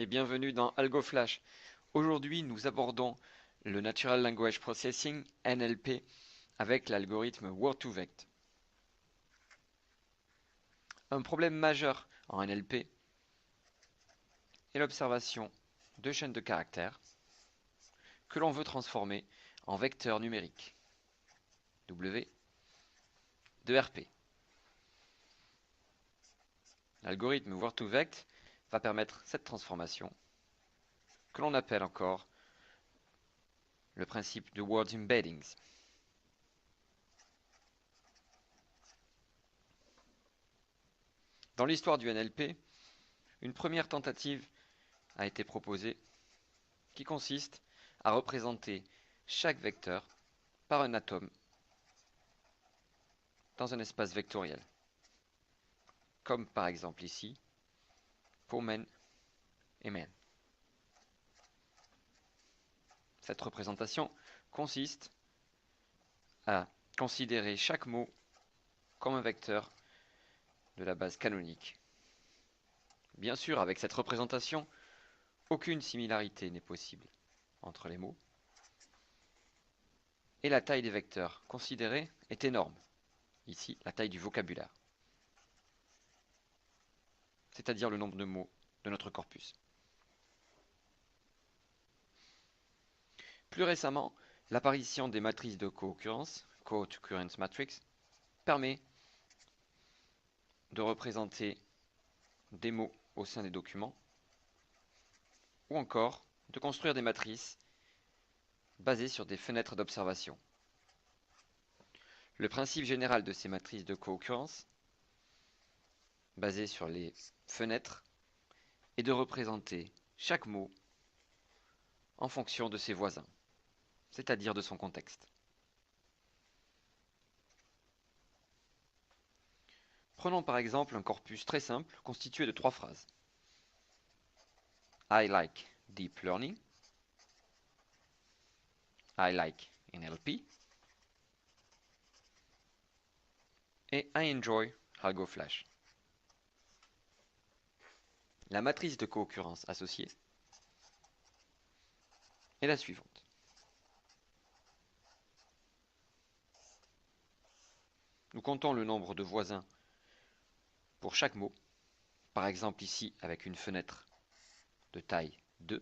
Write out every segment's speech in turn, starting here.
et bienvenue dans AlgoFlash. Aujourd'hui, nous abordons le Natural Language Processing, NLP, avec l'algorithme Word2Vect. Un problème majeur en NLP est l'observation de chaînes de caractères que l'on veut transformer en vecteurs numériques, W de RP. L'algorithme Word2Vect va permettre cette transformation, que l'on appelle encore le principe de Word Embeddings. Dans l'histoire du NLP, une première tentative a été proposée qui consiste à représenter chaque vecteur par un atome dans un espace vectoriel, comme par exemple ici pour men et men. Cette représentation consiste à considérer chaque mot comme un vecteur de la base canonique. Bien sûr, avec cette représentation, aucune similarité n'est possible entre les mots, et la taille des vecteurs considérés est énorme. Ici, la taille du vocabulaire, c'est-à-dire le nombre de mots de notre corpus. Plus récemment, l'apparition des matrices de co-occurrence, co-occurrence matrix, permet de représenter des mots au sein des documents, ou encore de construire des matrices basées sur des fenêtres d'observation. Le principe général de ces matrices de co-occurrence, basées sur les fenêtres, est de représenter chaque mot en fonction de ses voisins, c'est-à-dire de son contexte. Prenons par exemple un corpus très simple constitué de 3 phrases. I like deep learning. I like NLP. Et I enjoy AlgoFlash. La matrice de co-occurrence associée est la suivante. Nous comptons le nombre de voisins pour chaque mot, par exemple ici avec une fenêtre de taille 2.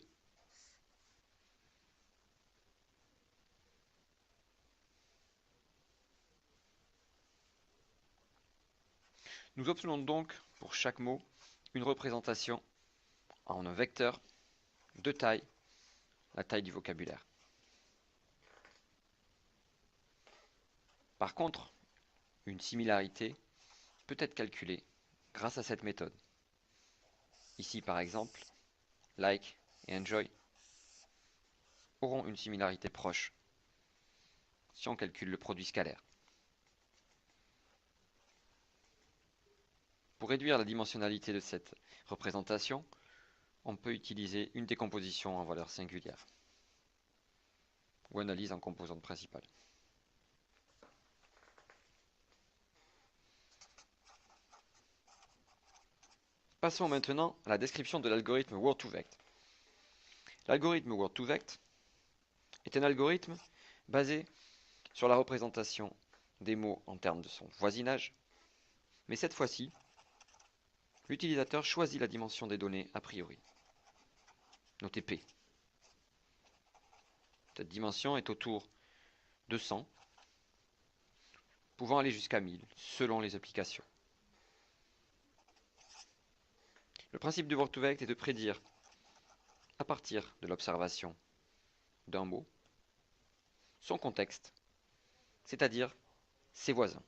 Nous obtenons donc pour chaque mot une représentation en un vecteur de taille, la taille du vocabulaire. Par contre, une similarité peut être calculée grâce à cette méthode. Ici par exemple, like et enjoy auront une similarité proche si on calcule le produit scalaire. Pour réduire la dimensionnalité de cette représentation, on peut utiliser une décomposition en valeur singulière ou analyse en composante principale. Passons maintenant à la description de l'algorithme Word2Vect. L'algorithme Word2Vect est un algorithme basé sur la représentation des mots en termes de son voisinage, mais cette fois-ci, l'utilisateur choisit la dimension des données a priori, notée P. Cette dimension est autour de 100, pouvant aller jusqu'à 1000 selon les applications. Le principe de Word2Vect est de prédire, à partir de l'observation d'un mot, son contexte, c'est-à-dire ses voisins.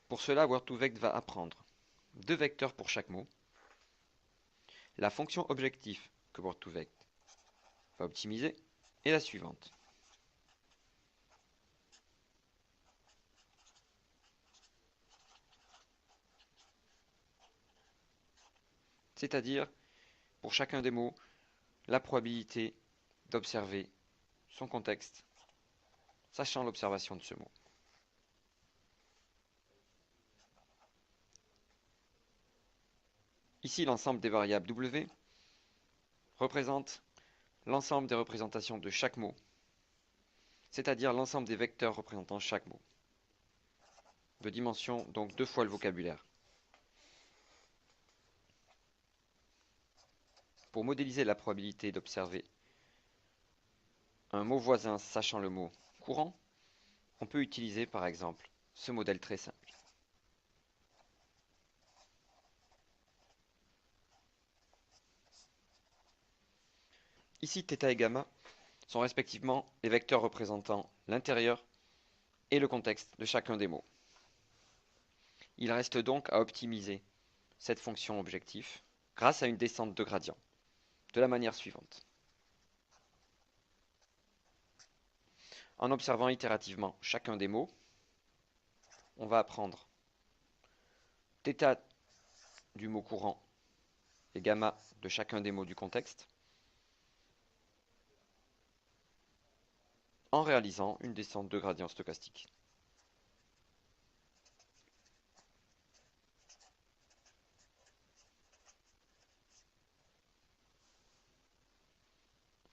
Pour cela, Word2Vect va apprendre 2 vecteurs pour chaque mot. La fonction objectif que Word2Vect va optimiser est la suivante. C'est-à-dire, pour chacun des mots, la probabilité d'observer son contexte, sachant l'observation de ce mot. Ici, l'ensemble des variables W représente l'ensemble des représentations de chaque mot, c'est-à-dire l'ensemble des vecteurs représentant chaque mot, de dimension donc 2 fois le vocabulaire. Pour modéliser la probabilité d'observer un mot voisin sachant le mot courant, on peut utiliser par exemple ce modèle très simple. Ici, θ et gamma sont respectivement les vecteurs représentant l'intérieur et le contexte de chacun des mots. Il reste donc à optimiser cette fonction objectif grâce à une descente de gradient, de la manière suivante. En observant itérativement chacun des mots, on va apprendre θ du mot courant et gamma de chacun des mots du contexte, en réalisant une descente de gradient stochastique.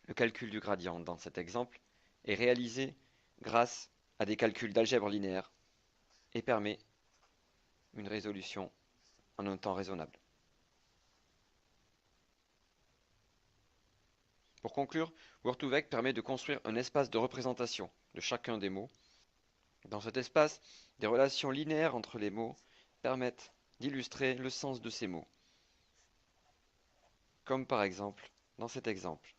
Le calcul du gradient dans cet exemple est réalisé grâce à des calculs d'algèbre linéaire et permet une résolution en un temps raisonnable. Pour conclure, Word2Vec permet de construire un espace de représentation de chacun des mots. Dans cet espace, des relations linéaires entre les mots permettent d'illustrer le sens de ces mots, comme par exemple dans cet exemple.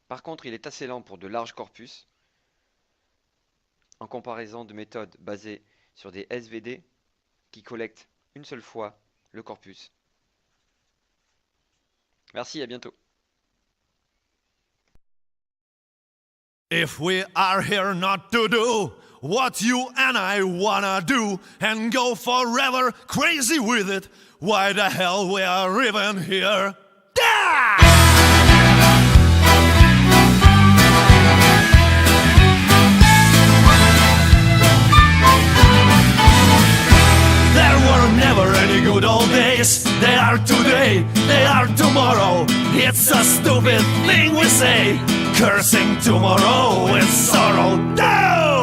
Par contre, il est assez lent pour de larges corpus, en comparaison de méthodes basées sur des SVD qui collectent une seule fois le corpus. Merci, à bientôt. If we are here not to do what you and I wanna do and go forever crazy with it, why the hell we are even here? There were never any good old days. They are today, they are tomorrow. It's a stupid thing we say, cursing tomorrow with sorrow. No!